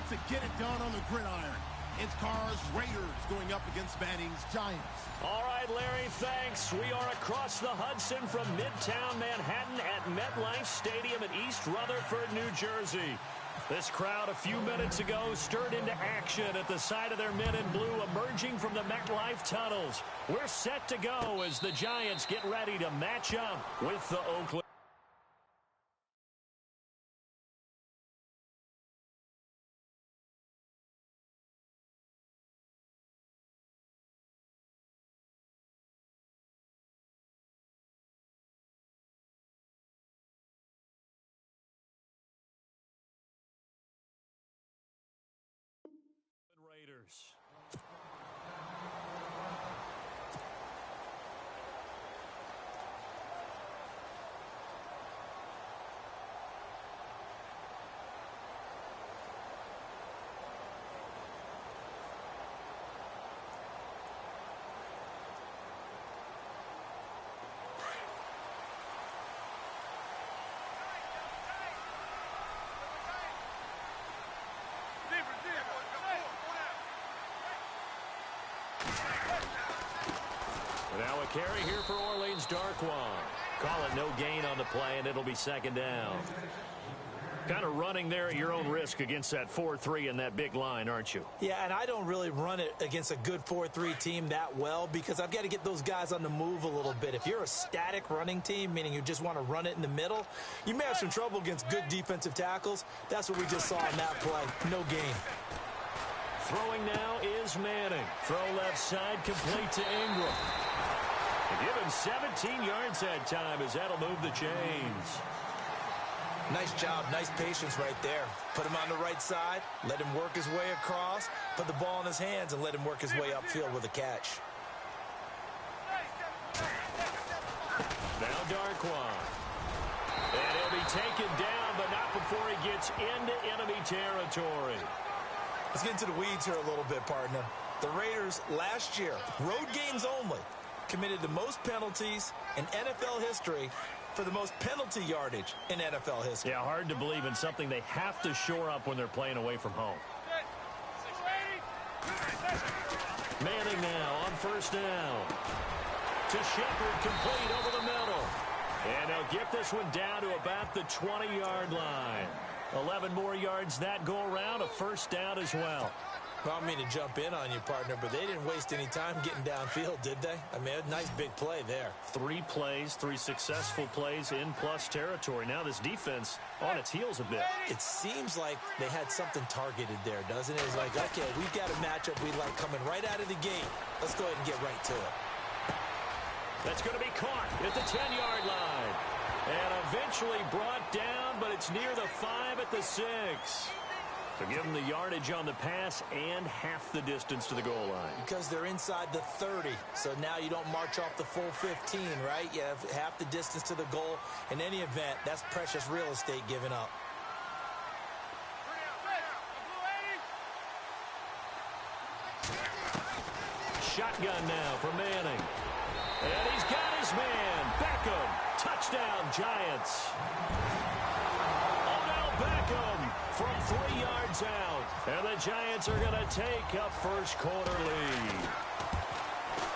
to get it done on the gridiron. It's Carr's Raiders going up against Manning's Giants. All right, Larry, thanks. We are across the Hudson from Midtown Manhattan at MetLife Stadium in East Rutherford, New Jersey. This crowd a few minutes ago stirred into action at the side of their men in blue emerging from the MetLife tunnels. We're set to go as the Giants get ready to match up with the Oakland. Raiders. Now a carry here for Orleans Darkwan. Call it no gain on the play, and it'll be second down. Kind of running there at your own risk against that 4-3 and that big line, aren't you? Yeah, and I don't really run it against a good 4-3 team that well because I've got to get those guys on the move a little bit. If you're a static running team, meaning you just want to run it in the middle, you may have some trouble against good defensive tackles. That's what we just saw in that play. No gain. Throwing now is Manning. Throw left side, complete to Ingram. They give him 17 yards that time as that'll move the chains. Nice job, nice patience right there. Put him on the right side, let him work his way across, put the ball in his hands, and let him work his way upfield with a catch. Now Darkwan. And he'll be taken down, but not before he gets into enemy territory. Let's get into the weeds here a little bit, partner. The Raiders last year, road games only, committed the most penalties in NFL history for the most penalty yardage in NFL history. Yeah, hard to believe in something they have to shore up when they're playing away from home. Manning now on first down. To Shepard, complete over the middle. And they'll get this one down to about the 20-yard line. 11 more yards that go around, a first down as well. Well, I don't mean to jump in on you, partner, but they didn't waste any time getting downfield, did they? I mean, a nice big play there. 3 plays, 3 successful plays in plus territory. Now this defense on its heels a bit. It seems like they had something targeted there, doesn't it? It's like, okay, we've got a matchup we like coming right out of the gate. Let's go ahead and get right to it. That's going to be caught at the 10-yard line. And eventually brought down, but it's near the 5 at the 6. So give them the yardage on the pass and half the distance to the goal line. Because they're inside the 30, so now you don't march off the full 15, right? You have half the distance to the goal. In any event, that's precious real estate given up. Shotgun now for Manning. And he's got his man. Beckham. Touchdown, Giants. Odell Beckham from 3 yards out. And the Giants are going to take a first quarter lead.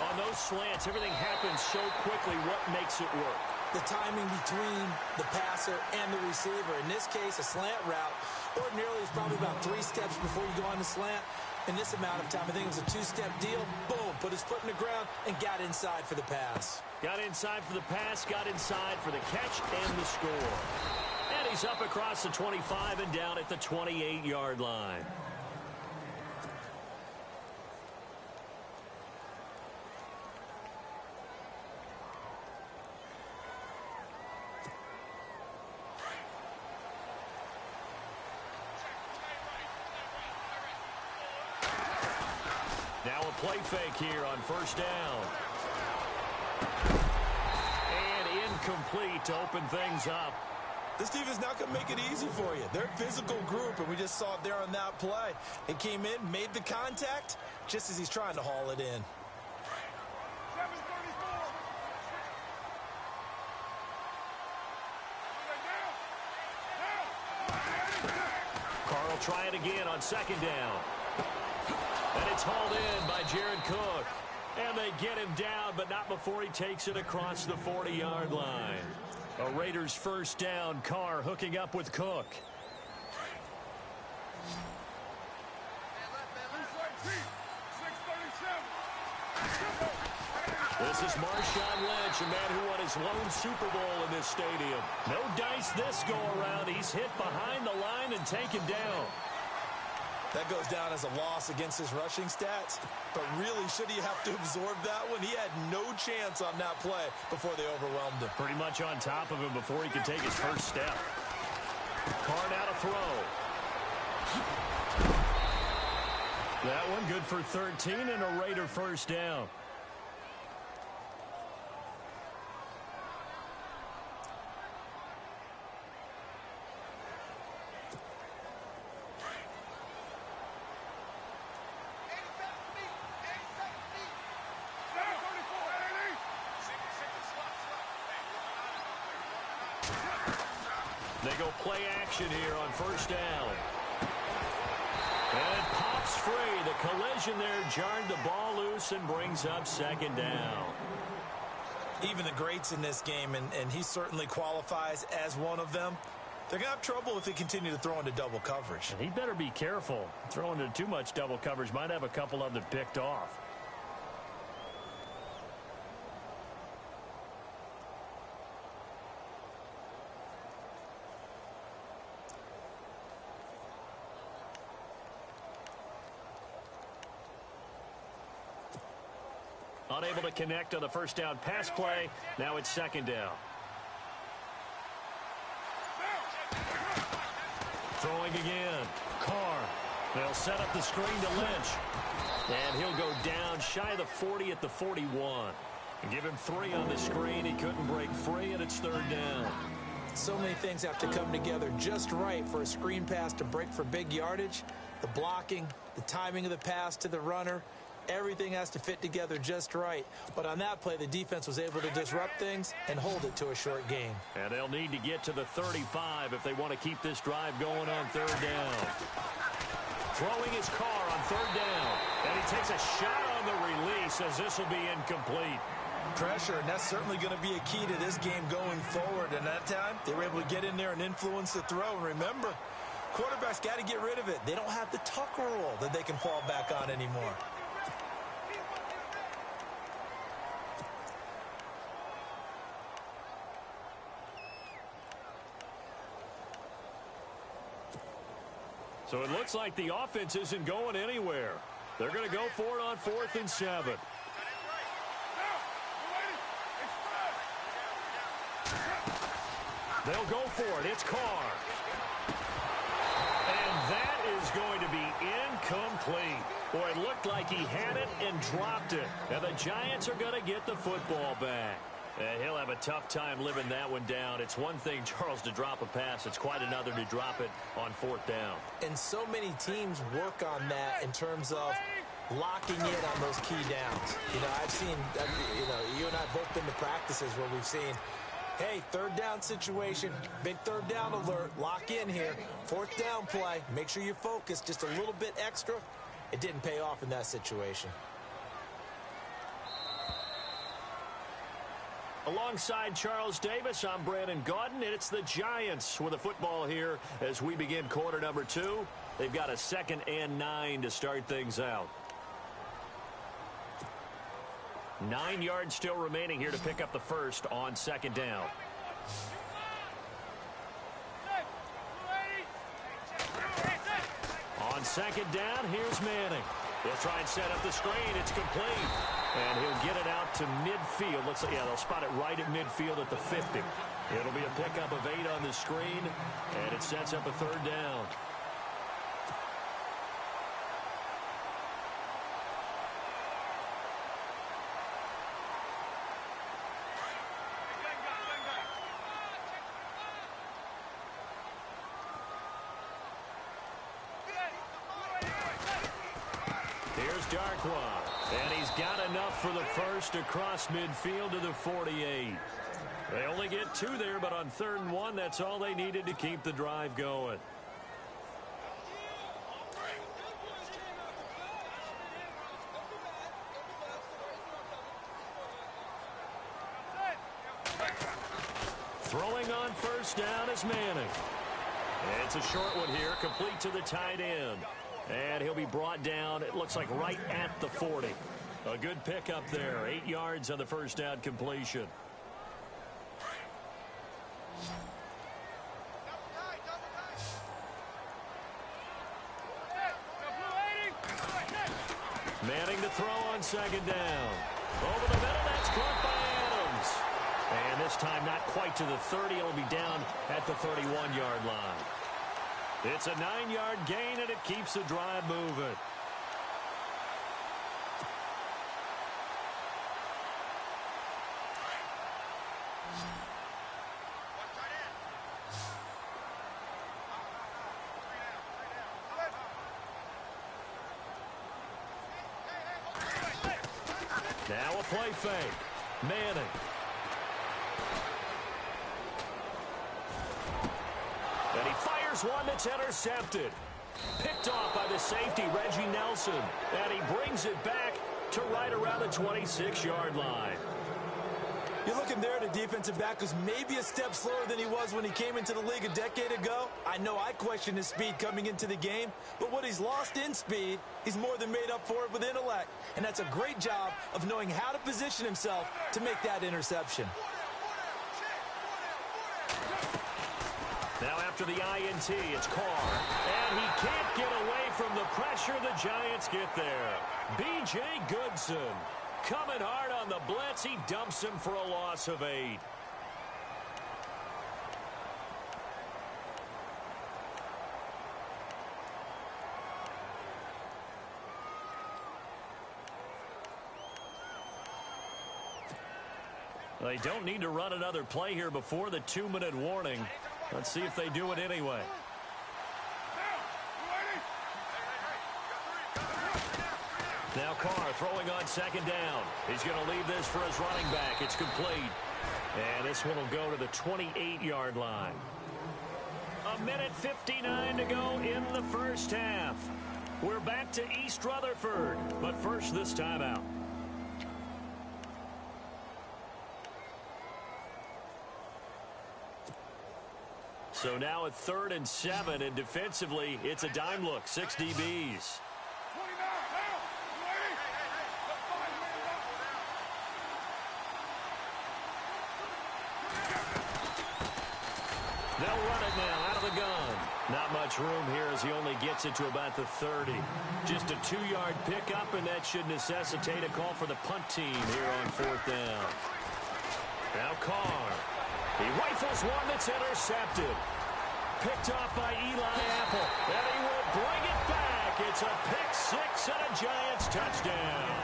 On those slants, everything happens so quickly. What makes it work? The timing between the passer and the receiver. In this case, a slant route. Ordinarily, it's probably about 3 steps before you go on the slant. In this amount of time, I think it was a 2-step deal. Boom, put his foot in the ground and got inside for the pass. Got inside for the pass, got inside for the catch and the score. And he's up across the 25 and down at the 28-yard line. Now a play fake here on first down. And incomplete to open things up. This team is not going to make it easy for you. They're a physical group, and we just saw it there on that play. It came in, made the contact, just as he's trying to haul it in. They'll try it again on second down. And it's hauled in by Jared Cook. And they get him down, but not before he takes it across the 40-yard line. A Raiders first down. Carr hooking up with Cook. This is Marshawn Lynch, a man who won his lone Super Bowl in this stadium. No dice this go-around. He's hit behind the line and taken down. That goes down as a loss against his rushing stats, but really, should he have to absorb that one? He had no chance on that play before they overwhelmed him. Pretty much on top of him before he could take his first step. Carr now to throw. That one good for 13 and a Raider first down. They go play action here on first down. And pops free. The collision there jarred the ball loose and brings up second down. Even the greats in this game, and he certainly qualifies as one of them, they're going to have trouble if they continue to throw into double coverage. And he better be careful. Throwing into too much double coverage might have a couple of them picked off. Unable to connect on the first down pass play. Now it's second down. Throwing again. Carr. They'll set up the screen to Lynch. And he'll go down shy of the 40 at the 41. And give him 3 on the screen. He couldn't break free, and it's third down. So many things have to come together just right for a screen pass to break for big yardage. The blocking, the timing of the pass to the runner. Everything has to fit together just right. But on that play, the defense was able to disrupt things and hold it to a short gain. And they'll need to get to the 35 if they want to keep this drive going on third down. Throwing his Carr on third down. And he takes a shot on the release as this will be incomplete. Pressure, and that's certainly going to be a key to this game going forward. And that time, they were able to get in there and influence the throw. And remember, quarterbacks got to get rid of it. They don't have the Tucker rule that they can fall back on anymore. So it looks like the offense isn't going anywhere. They're going to go for it on 4th and 7. They'll go for it. It's Carr. And that is going to be incomplete. Boy, it looked like he had it and dropped it. Now the Giants are going to get the football back. And he'll have a tough time living that one down. It's one thing, Charles, to drop a pass. It's quite another to drop it on 4th down. And so many teams work on that in terms of locking in on those key downs. You know, I've seen, you and I have both been to practices where we've seen, hey, third down situation, big third down alert, lock in here. 4th down play, make sure you focus just a little bit extra. It didn't pay off in that situation. Alongside Charles Davis, I'm Brandon Gaudin, and it's the Giants with the football here as we begin quarter number 2. They've got a 2nd and 9 to start things out. 9 yards still remaining here to pick up the first on 2nd down. On 2nd down, here's Manning. They'll try and set up the screen. It's complete. And he'll get it out to midfield. Looks like, yeah, they'll spot it right at midfield at the 50. It'll be a pickup of 8 on the screen, and it sets up a third down. Here's Darkwa, and he's got enough for the first across midfield to the 48. They only get 2 there, but on 3rd and 1, that's all they needed to keep the drive going. Throwing on first down is Manning. And it's a short one here, complete to the tight end. And he'll be brought down, it looks like right at the 40. A good pickup there, 8 yards on the first down completion. Manning to throw on second down. Over the middle, that's caught by Adams. And this time not quite to the 30. It'll be down at the 31-yard line. It's a 9-yard gain, and it keeps the drive moving. Now a play fake. Manning. And he fires one that's intercepted. Picked off by the safety, Reggie Nelson. And he brings it back to right around the 26-yard line. You're looking there at a defensive back who's maybe a step slower than he was when he came into the league a decade ago. I know I questioned his speed coming into the game, but what he's lost in speed, he's more than made up for it with intellect. And that's a great job of knowing how to position himself to make that interception. Now after the INT, it's Carr. And he can't get away from the pressure. The Giants get there. B.J. Goodson coming hard on the blitz. He dumps him for a loss of 8. They don't need to run another play here before the 2-minute warning. Let's see if they do it anyway. Now Carr throwing on second down. He's going to leave this for his running back. It's complete. And this one will go to the 28-yard line. 1:59 to go in the first half. We're back to East Rutherford. But first, this timeout. So now at 3rd and 7, and defensively, it's a dime look, 6 DBs. They'll run it now out of the gun. Not much room here as he only gets it to about the 30. Just a 2-yard pickup, and that should necessitate a call for the punt team here on 4th down. Now Carr. He rifles one that's intercepted. Picked off by Eli Apple. And he will bring it back. It's a pick 6 and a Giants touchdown.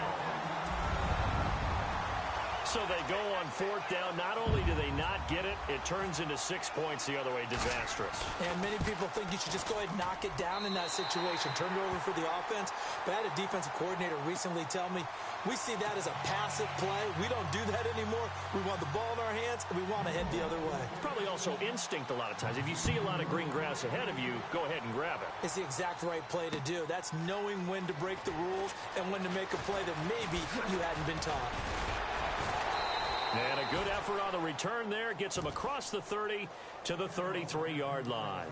So they go on 4th down. Not only do they not get it, it turns into 6 points the other way. Disastrous. And many people think you should just go ahead and knock it down in that situation. Turn it over for the offense. But I had a defensive coordinator recently tell me, we see that as a passive play. We don't do that anymore. We want the ball in our hands, and we want to head the other way. Probably also instinct a lot of times. If you see a lot of green grass ahead of you, go ahead and grab it. It's the exact right play to do. That's knowing when to break the rules and when to make a play that maybe you hadn't been taught. And a good effort on the return there. Gets him across the 30 to the 33-yard line.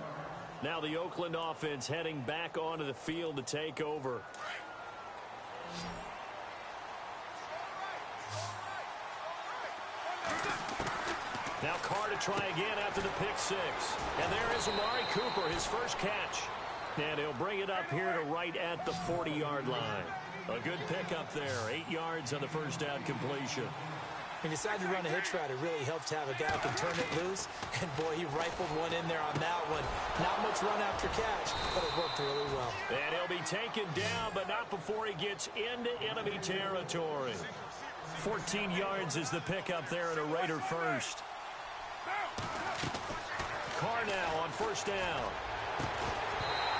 Now the Oakland offense heading back onto the field to take over. Now Carr to try again after the pick 6. And there is Amari Cooper, his first catch. And he'll bring it up here to right at the 40-yard line. A good pickup there. 8 yards on the first down completion. He decided to run a hitch route. It really helps to have a guy who can turn it loose. And, boy, he rifled one in there on that one. Not much run after catch, but it worked really well. And he'll be taken down, but not before he gets into enemy territory. 14 yards is the pickup there at a Raider first. Carr now on first down.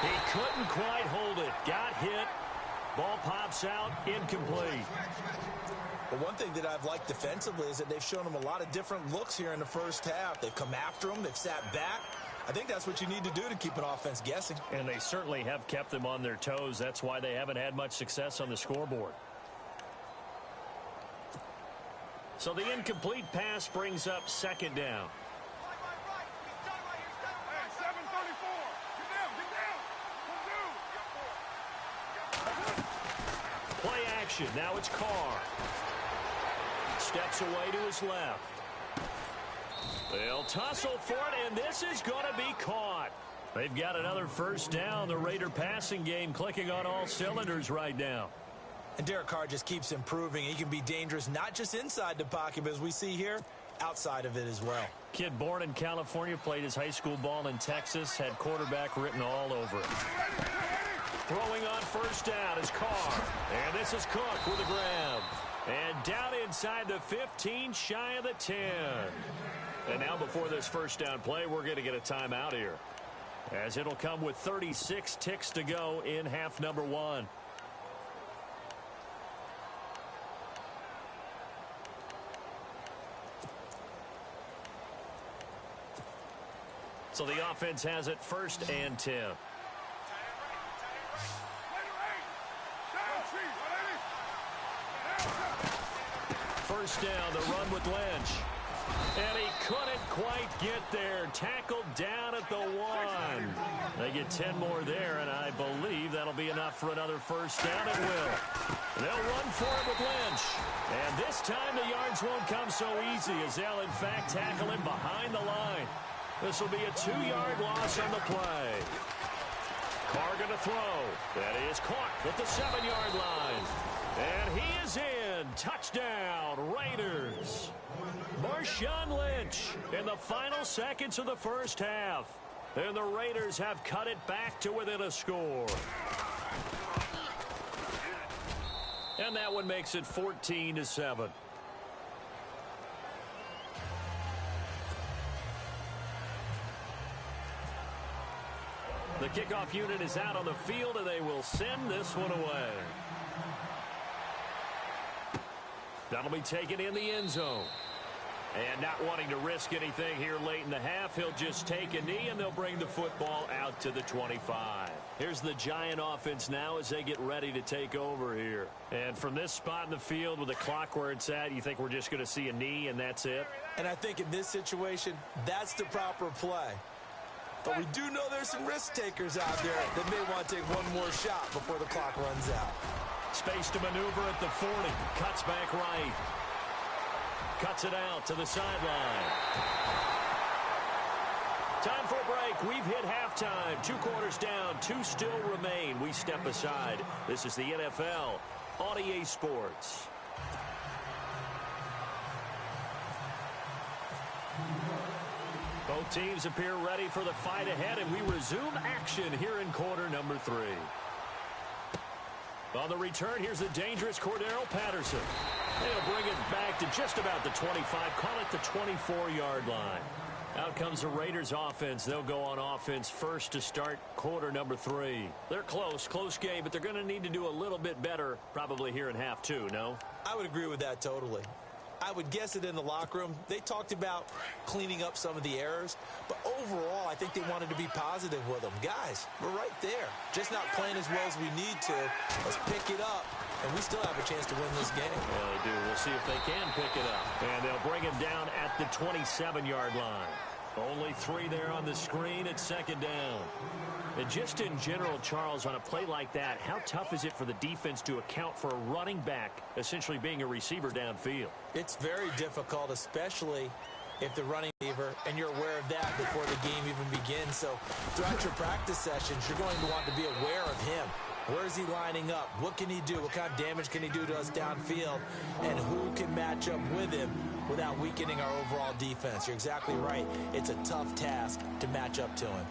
He couldn't quite hold it. Got hit. Ball pops out. Incomplete. But one thing that I've liked defensively is that they've shown him a lot of different looks here in the first half. They've come after him. They've sat back. I think that's what you need to do to keep an offense guessing. And they certainly have kept them on their toes. That's why they haven't had much success on the scoreboard. So the incomplete pass brings up second down. action. Now it's Carr. Steps away to his left. They'll tussle for it, and this is going to be caught. They've got another first down. The Raider passing game clicking on all cylinders right now. And Derek Carr just keeps improving. He can be dangerous not just inside the pocket, but as we see here, outside of it as well. Kid born in California, played his high school ball in Texas, had quarterback written all over it. Throwing on first down is Carr. And this is Cook with a grab. And down inside the 15, shy of the 10. And now before this first down play, we're going to get a timeout here, as it'll come with 36 ticks to go in half number 1. So the offense has it 1st and 10. First down, the run with Lynch. And he couldn't quite get there. Tackled down at the 1. They get 10 more there, and I believe that'll be enough for another first down. It will. They'll run for it with Lynch. And this time the yards won't come so easy, as they'll in fact tackle him behind the line. This will be a 2-yard loss on the play. Carr going to throw. That is caught at the 7-yard line. And he is in. Touchdown, Raiders. Marshawn Lynch in the final seconds of the first half. And the Raiders have cut it back to within a score. And that one makes it 14-7. The kickoff unit is out on the field, and they will send this one away. That'll be taken in the end zone. And not wanting to risk anything here late in the half, he'll just take a knee, and they'll bring the football out to the 25. Here's the Giant offense now as they get ready to take over here. And from this spot in the field with the clock where it's at, you think we're just going to see a knee and that's it? And I think in this situation, that's the proper play. But we do know there's some risk takers out there that may want to take one more shot before the clock runs out. Space to maneuver at the 40. Cuts back right. Cuts it out to the sideline. Time for a break. We've hit halftime. 2 quarters down. 2 still remain. We step aside. This is the NFL on EA Sports. Both teams appear ready for the fight ahead, and we resume action here in quarter number 3. On the return, here's the dangerous Cordero Patterson. They'll bring it back to just about the 25, call it the 24-yard line. Out comes the Raiders offense. They'll go on offense first to start quarter number 3. They're close game, but they're going to need to do a little bit better probably here in half 2, no? I would agree with that totally. I would guess it in the locker room. They talked about cleaning up some of the errors, but overall, I think they wanted to be positive with them. Guys, we're right there. Just not playing as well as we need to. Let's pick it up, and we still have a chance to win this game. Yeah, they do. We'll see if they can pick it up. And they'll bring him down at the 27-yard line. Only 3 there on the screen at 2nd down. And just in general, Charles, on a play like that, how tough is it for the defense to account for a running back essentially being a receiver downfield? It's very difficult, especially if the running receiver, and you're aware of that before the game even begins. So throughout your practice sessions, you're going to want to be aware of him. Where is he lining up? What can he do? What kind of damage can he do to us downfield? And who can match up with him without weakening our overall defense? You're exactly right. It's a tough task to match up to him.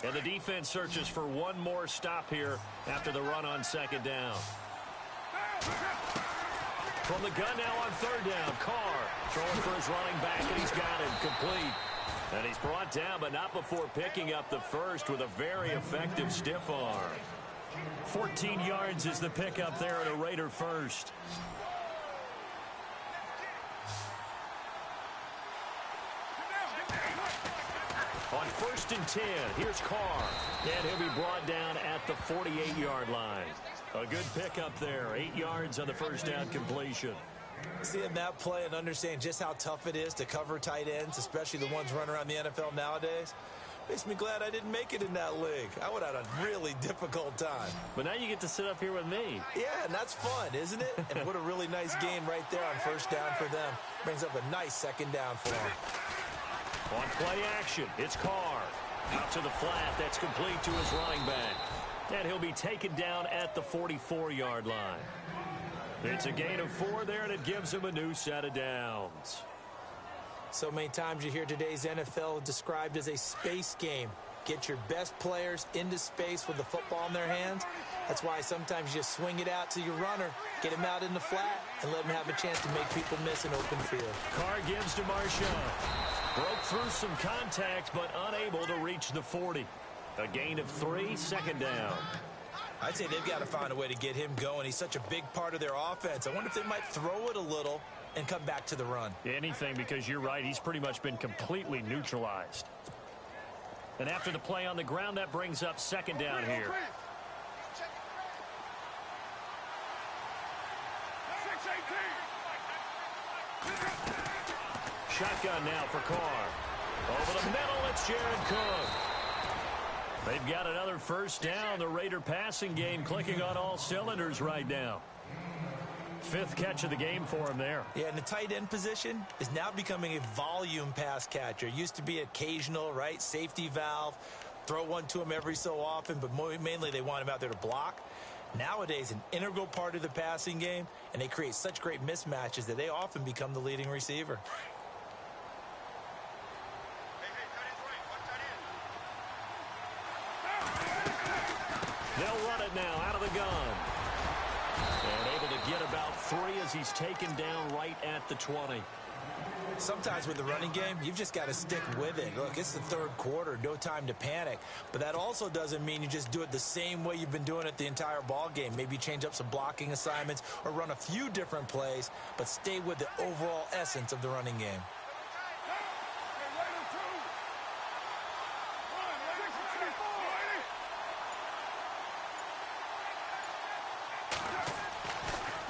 And the defense searches for one more stop here after the run on 2nd down. From the gun now on 3rd down, Carr throwing for his running back, and he's got him complete. And he's brought down, but not before picking up the first with a very effective stiff arm. 14 yards is the pickup there at a Raider first. On 1st and 10, here's Carr. And he'll be brought down at the 48-yard line. A good pickup there. 8 yards on the first down completion. Seeing that play and understand just how tough it is to cover tight ends, especially the ones running around the NFL nowadays, makes me glad I didn't make it in that league. I would have had a really difficult time. But now you get to sit up here with me. Yeah, and that's fun, isn't it? And what a really nice game right there on first down for them. Brings up a nice second down for them. On play action, it's Carr. Out to the flat, that's complete to his running back. And he'll be taken down at the 44-yard line. It's a gain of 4 there, and it gives him a new set of downs. So many times you hear today's NFL described as a space game. Get your best players into space with the football in their hands. That's why sometimes you just swing it out to your runner, get him out in the flat, and let him have a chance to make people miss an open field. Carr gives to Marshawn. Broke through some contact, but unable to reach the 40. A gain of 3, second down. I'd say they've got to find a way to get him going. He's such a big part of their offense. I wonder if they might throw it a little and come back to the run. Anything, because you're right. He's pretty much been completely neutralized. And after the play on the ground, that brings up second down here. Shotgun now for Carr. Over the middle, it's Jared Cook. They've got another first down. The Raider passing game clicking on all cylinders right now. 5th catch of the game for him there. Yeah, and the tight end position is now becoming a volume pass catcher. Used to be occasional, right? Safety valve. Throw one to him every so often, but mainly they want him out there to block. Nowadays, an integral part of the passing game, and they create such great mismatches that they often become the leading receiver. They'll run it now out of the gun. And able to get about 3 as he's taken down right at the 20. Sometimes with the running game, you've just got to stick with it. Look, it's the third quarter, no time to panic. But that also doesn't mean you just do it the same way you've been doing it the entire ball game. Maybe change up some blocking assignments or run a few different plays, but stay with the overall essence of the running game.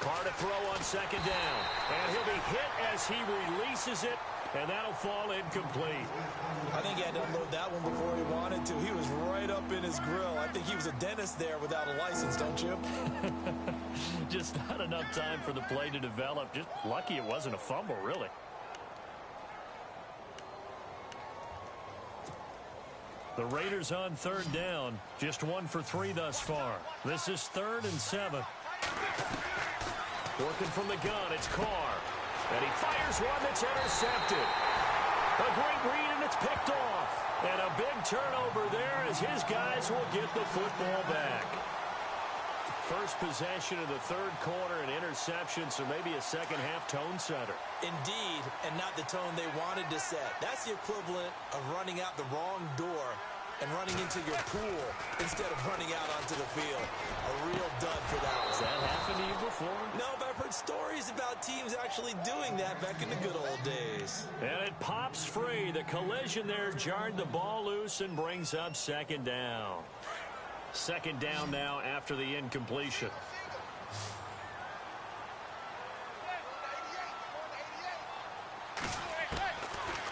Carr to throw on second down. And he'll be hit as he releases it, and that'll fall incomplete. I think he had to unload that one before he wanted to. He was right up in his grill. I think he was a dentist there without a license, don't you? Just not enough time for the play to develop. Just lucky it wasn't a fumble, really. The Raiders on third down. Just 1 for 3 thus far. This is 3rd and 7. Working from the gun, it's Carr. And he fires one that's intercepted. A great read, and it's picked off. And a big turnover there as his guys will get the football back. First possession of the third quarter, an interception, so maybe a second-half tone setter. Indeed, and not the tone they wanted to set. That's the equivalent of running out the wrong door and running into your pool instead of running out onto the field. A real dud for that one. Has that happened to you before? No, but I've heard stories about teams actually doing that back in the good old days. And it pops free. The collision there jarred the ball loose and brings up second down. Second down now after the incompletion.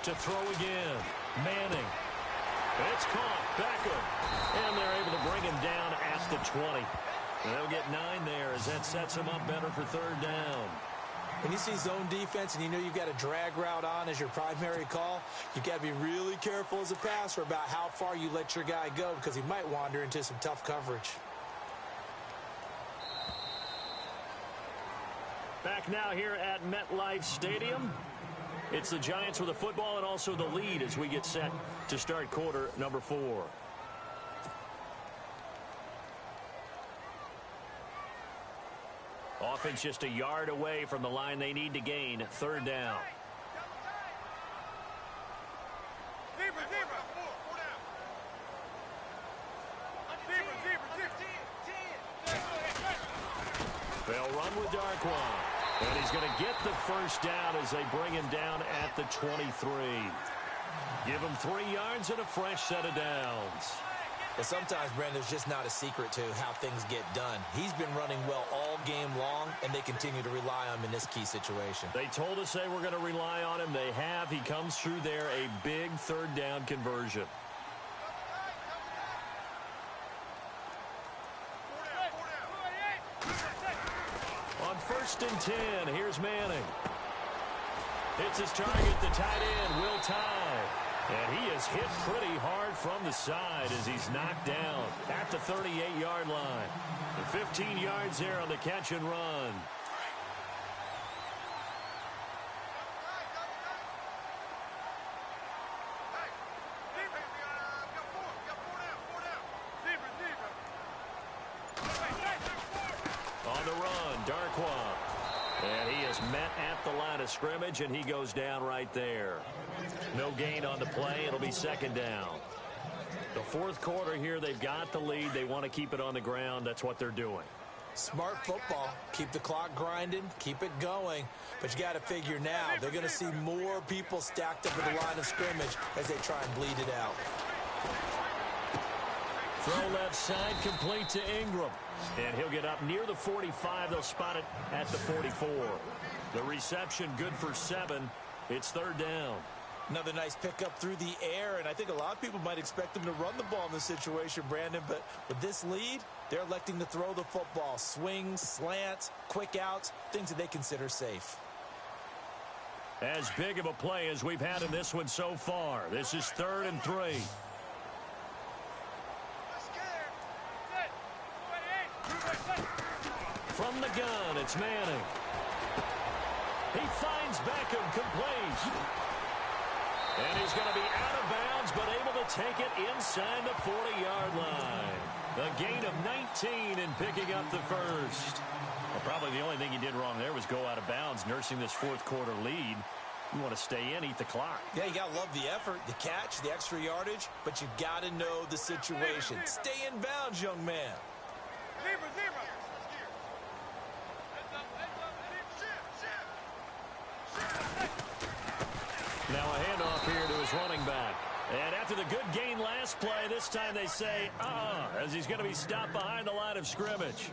To throw again. Manning. It's caught. Beckham. And they're able to bring him down at the 20. And they'll get 9 there as that sets him up better for third down. When you see zone defense and you know you've got a drag route on as your primary call, you've got to be really careful as a passer about how far you let your guy go because he might wander into some tough coverage. Back now here at MetLife Stadium. It's the Giants with the football and also the lead as we get set to start quarter number 4. Offense just a yard away from the line they need to gain. Third down. They'll run with Darquan. And he's going to get the first down as they bring him down at the 23. Give him 3 yards and a fresh set of downs. But sometimes, Brandon, there's just not a secret to how things get done. He's been running well all game long, and they continue to rely on him in this key situation. They told us they were going to rely on him. They have. He comes through there, a big third down conversion. On 1st and 10, here's Manning. Hits his target, the tight end, Will Tye. And he is hit pretty hard from the side as he's knocked down at the 38-yard line. And 15 yards there on the catch and run. On the run, Darkwa. And he is met at the line of scrimmage, and he goes down right there. No gain on the play. It'll be 2nd down. The 4th quarter here, they've got the lead. They want to keep it on the ground. That's what they're doing. Smart football. Keep the clock grinding. Keep it going. But you got to figure now, they're going to see more people stacked up at the line of scrimmage as they try and bleed it out. Throw left side, complete to Ingram. And he'll get up near the 45. They'll spot it at the 44. The reception good for 7. It's 3rd down. Another nice pickup through the air, and I think a lot of people might expect them to run the ball in this situation, Brandon, but with this lead, they're electing to throw the football. Swings, slants, quick outs, things that they consider safe. As big of a play as we've had in this one so far. This is 3rd and 3. From the gun, it's Manning. He finds Beckham, complete. And he's going to be out of bounds, but able to take it inside the 40-yard line. A gain of 19 in picking up the first. Well, probably the only thing he did wrong there was go out of bounds, nursing this 4th quarter lead. You want to stay in, eat the clock. Yeah, you got to love the effort, the catch, the extra yardage, but you got to know the situation. Stay in bounds, young man. Now a handoff here to his running back. And after the good gain last play, this time they say, as he's going to be stopped behind the line of scrimmage.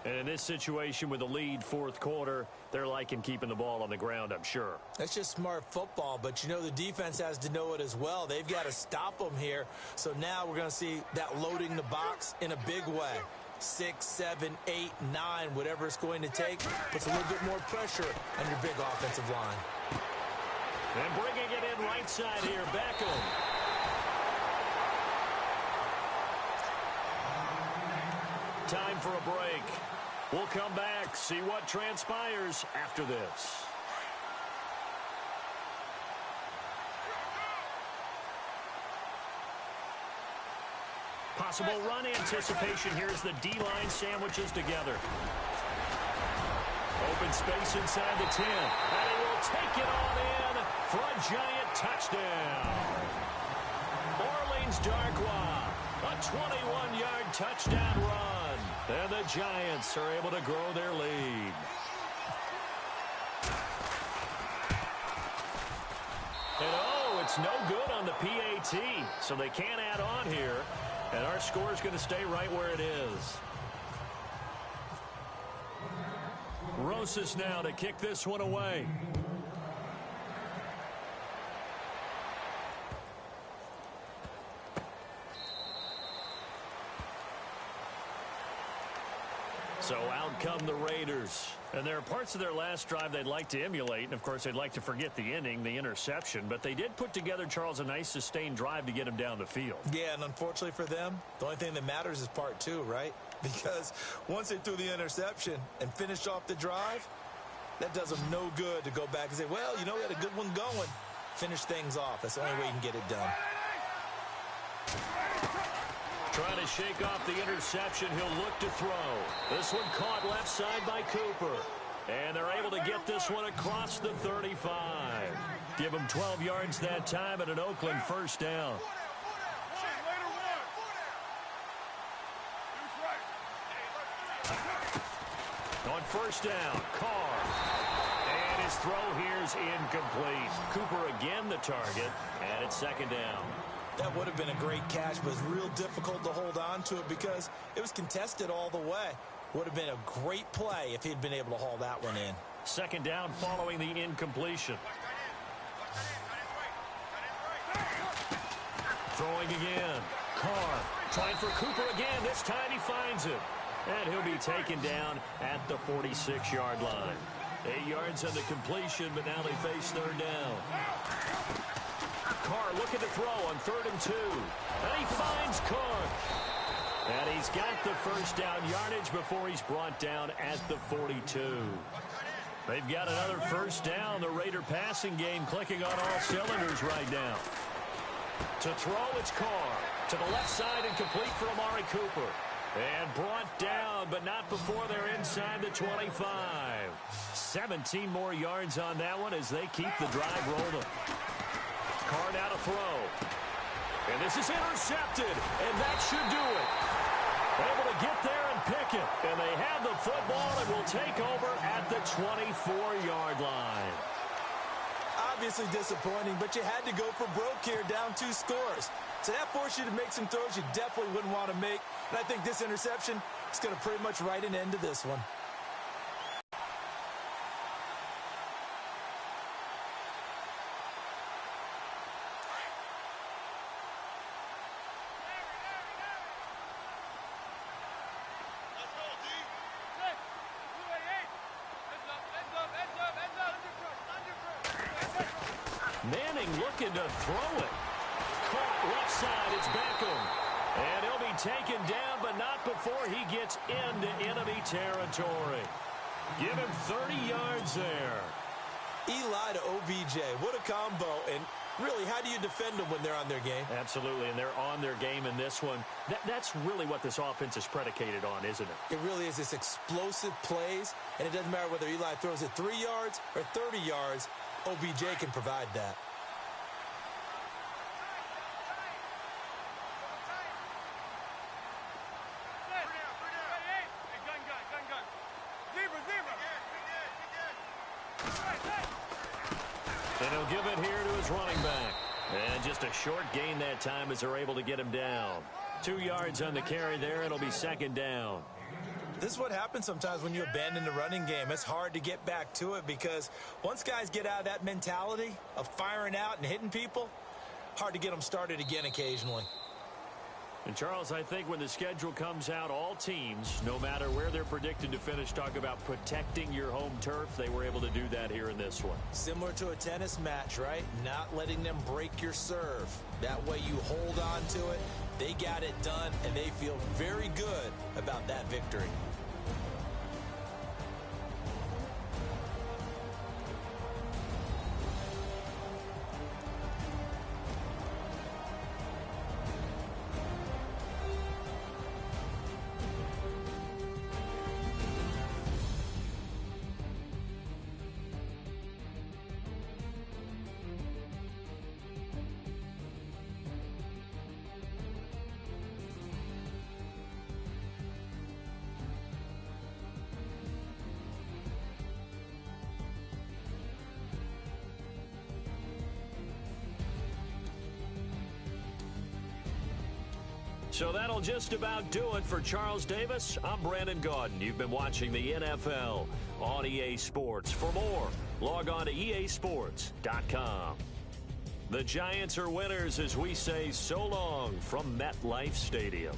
And in this situation with the lead 4th quarter, they're liking keeping the ball on the ground, I'm sure. That's just smart football, but you know the defense has to know it as well. They've got to stop them here. So now we're going to see that loading the box in a big way. 6, 7, 8, 9, whatever it's going to take, puts a little bit more pressure on your big offensive line. And bringing it in right side here, Beckham. Time for a break. We'll come back, see what transpires after this. Possible run anticipation here as the D-line sandwiches together. Open space inside the 10. And he will take it on in for a giant touchdown. Orleans Darkwa, a 21-yard touchdown run. And the Giants are able to grow their lead. And it's no good on the PAT, so they can't add on here. And our score is going to stay right where it is. Rosas now to kick this one away. So out come the Raiders. And there are parts of their last drive they'd like to emulate. And, of course, they'd like to forget the inning, the interception. But they did put together, Charles, a nice sustained drive to get him down the field. Yeah, and unfortunately for them, the only thing that matters is part 2, right? Because once they threw the interception and finished off the drive, that does them no good to go back and say, well, you know, we had a good one going. Finish things off. That's the only way you can get it done. Trying to shake off the interception. He'll look to throw. This one caught left side by Cooper. And they're able to get this one across the 35. Give them 12 yards that time and an Oakland first down. On first down, Carr. And his throw here's incomplete. Cooper again the target, and it's 2nd down. That would have been a great catch, but it's real difficult to hold on to it because it was contested all the way. Would have been a great play if he'd been able to haul that one in. Second down following the incompletion. Throwing again. Carr trying for Cooper again. This time he finds it. And he'll be taken down at the 46-yard line. 8 yards on the completion, but now they face third down. Carr looking to throw on 3rd and 2. And he finds Carr. And he's got the first down yardage before he's brought down at the 42. They've got another first down. The Raider passing game clicking on all cylinders right now. To throw, it's Carr. To the left side and complete for Amari Cooper. And brought down, but not before they're inside the 25. 17 more yards on that one as they keep the drive rolling. Carr now to throw. And this is intercepted, and that should do it. Able to get there and pick it. And they have the football and will take over at the 24-yard line. Obviously disappointing, but you had to go for broke here, down 2 scores. So that forced you to make some throws you definitely wouldn't want to make. And I think this interception is going to pretty much write an end to this one. Manning looking to throw it. Caught left side, it's Beckham. And he'll be taken down, but not before he gets into enemy territory. Give him 30 yards there. Eli to OBJ, what a combo. And really, how do you defend them when they're on their game? Absolutely, and they're on their game in this one. That's really what this offense is predicated on, isn't it? It really is. This explosive plays, and it doesn't matter whether Eli throws it 3 yards or 30 yards. OBJ can provide that. And he'll give it here to his running back. And just a short gain that time as they're able to get him down. 2 yards on the carry there. It'll be second down. This is what happens sometimes when you abandon the running game. It's hard to get back to it because once guys get out of that mentality of firing out and hitting people, hard to get them started again occasionally. And, Charles, I think when the schedule comes out, all teams, no matter where they're predicted to finish, talk about protecting your home turf. They were able to do that here in this one. Similar to a tennis match, right? Not letting them break your serve. That way you hold on to it. They got it done, and they feel very good about that victory. So that'll just about do it for Charles Davis. I'm Brandon Gaudin. You've been watching the NFL on EA Sports. For more, log on to easports.com. The Giants are winners as we say so long from MetLife Stadium.